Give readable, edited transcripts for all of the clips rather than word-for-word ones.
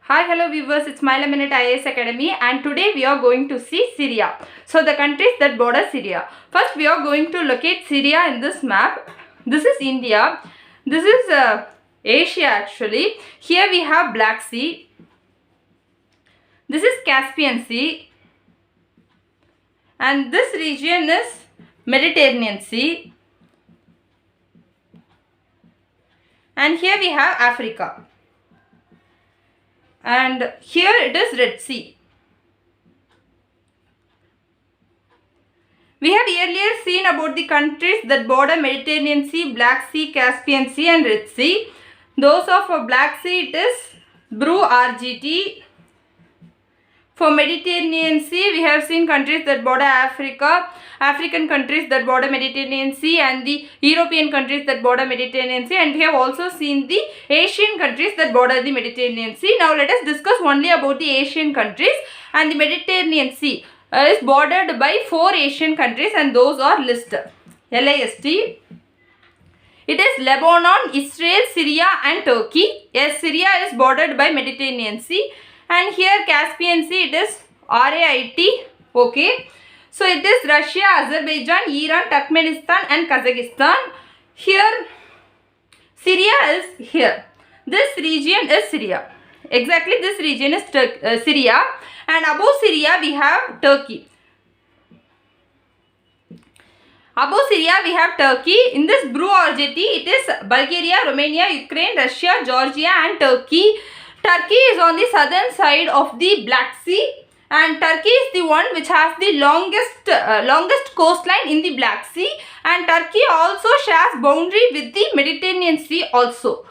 Hi, hello viewers, it's Myla Minute IAS Academy and today we are going to see Syria. So the countries that border Syria. First we are going to locate Syria in this map. This is India. This is Asia actually. Here we have Black Sea. This is Caspian Sea. And this region is Mediterranean Sea. And here we have Africa. And here it is Red Sea. We have earlier seen about the countries that border Mediterranean Sea, Black Sea, Caspian Sea and Red Sea. Those of Black Sea it is Bru RGT. For Mediterranean Sea we have seen countries that border Africa, African countries that border Mediterranean Sea and the European countries that border Mediterranean Sea, and we have also seen the Asian countries that border the Mediterranean Sea. Now let us discuss only about the Asian countries. And the Mediterranean Sea is bordered by 4 Asian countries and those are listed. LIST. It is Lebanon, Israel, Syria and Turkey. Yes, Syria is bordered by Mediterranean Sea. And here Caspian Sea it is RAIT. Okay. So it is Russia, Azerbaijan, Iran, Turkmenistan and Kazakhstan. Here Syria is here. This region is Syria. Exactly, this region is Syria. And above Syria we have Turkey. Above Syria we have Turkey. In this Bru RGT it is Bulgaria, Romania, Ukraine, Russia, Georgia and Turkey. Turkey is on the southern side of the Black Sea, and Turkey is the one which has the longest coastline in the Black Sea, and Turkey also shares boundary with the Mediterranean Sea also.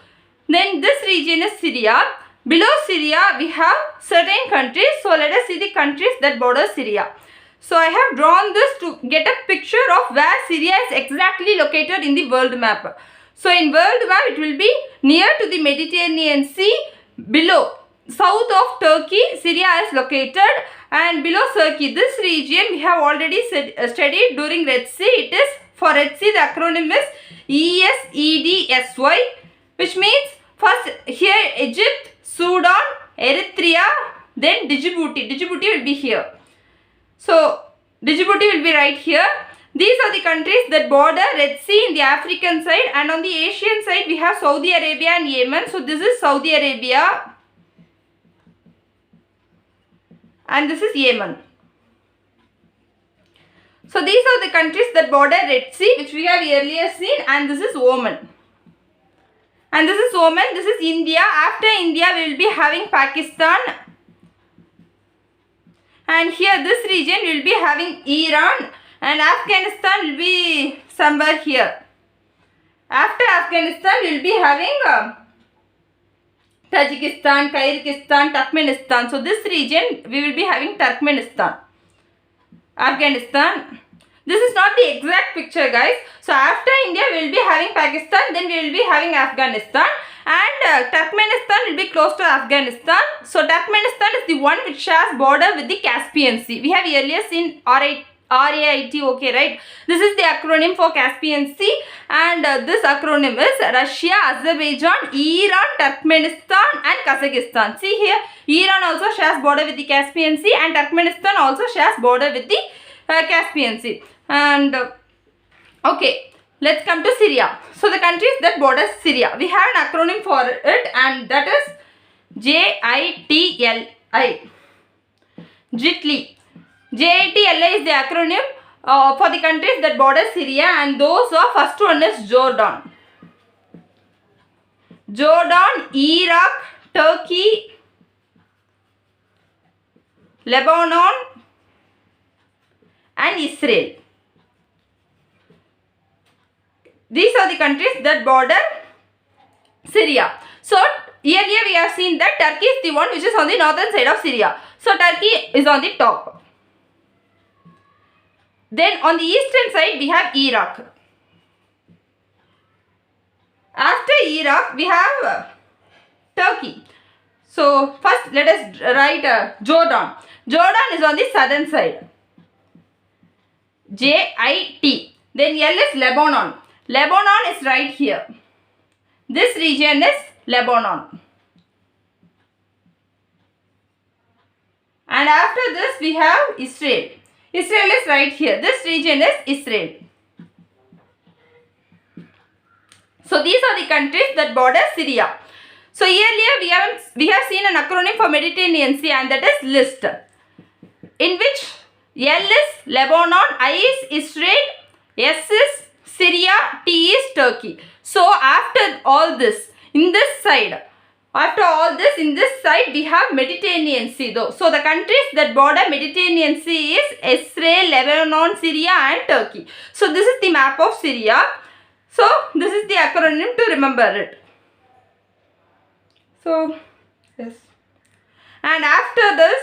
Then this region is Syria. Below Syria we have certain countries. So let us see the countries that border Syria. So I have drawn this to get a picture of where Syria is exactly located in the world map. So in world map it will be near to the Mediterranean Sea. Below, south of Turkey, Syria is located, and below Turkey, this region we have already studied during Red Sea. It is, for Red Sea the acronym is ESEDSY, which means first here Egypt, Sudan, Eritrea, then Djibouti. Djibouti will be here. So Djibouti will be right here. These are the countries that border Red Sea in the African side, and on the Asian side we have Saudi Arabia and Yemen. So this is Saudi Arabia and this is Yemen. So these are the countries that border Red Sea, which we have earlier seen, and this is Oman. And this is Oman, this is India. After India we will be having Pakistan. And here this region will be having Iran. And Afghanistan will be somewhere here. After Afghanistan, we will be having Tajikistan, Kyrgyzstan, Turkmenistan. So this region, we will be having Turkmenistan, Afghanistan. This is not the exact picture, guys. So after India, we will be having Pakistan. Then we will be having Afghanistan. And Turkmenistan will be close to Afghanistan. So Turkmenistan is the one which shares border with the Caspian Sea. We have earlier seen RAIT, okay, right? This is the acronym for Caspian Sea, and this acronym is Russia, Azerbaijan, Iran, Turkmenistan and Kazakhstan. See here, Iran also shares border with the Caspian Sea and Turkmenistan also shares border with the Caspian Sea. And okay, let's come to Syria. So the countries that border Syria, we have an acronym for it, and that is JITLI. JITLI. JITLI is the acronym for the countries that border Syria, and those are, first one is Jordan. Jordan, Iraq, Turkey, Lebanon and Israel. These are the countries that border Syria. So earlier we have seen that Turkey is the one which is on the northern side of Syria. So Turkey is on the top. Then on the eastern side we have Iraq. After Iraq we have Turkey. So first let us write Jordan. Jordan is on the southern side. JIT. Then L is Lebanon. Lebanon is right here. This region is Lebanon. And after this we have Israel. Israel is right here. This region is Israel. So these are the countries that border Syria. So earlier we have seen an acronym for Mediterranean Sea, and that is LIST, in which L is Lebanon, I is Israel, S is Syria, T is Turkey. So after all this, in this side we have Mediterranean Sea though. So the countries that border Mediterranean Sea is Israel, Lebanon, Syria and Turkey. So this is the map of Syria. So this is the acronym to remember it. So yes. And after this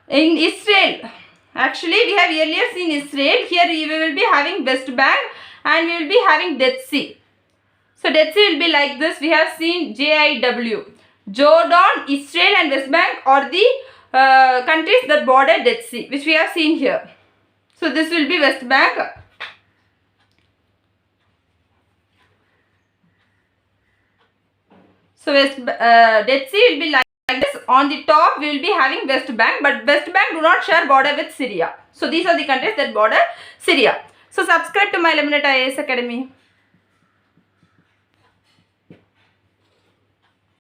in Israel, actually we have earlier seen Israel. Here we will be having West Bank and we will be having Dead Sea. So Dead Sea will be like this. We have seen JIW. Jordan, Israel and West Bank are the countries that border Dead Sea, which we have seen here. So this will be West Bank. So Dead Sea will be like this. On the top we will be having West Bank, but West Bank do not share border with Syria. So these are the countries that border Syria. So subscribe to my Lemonette IAS Academy.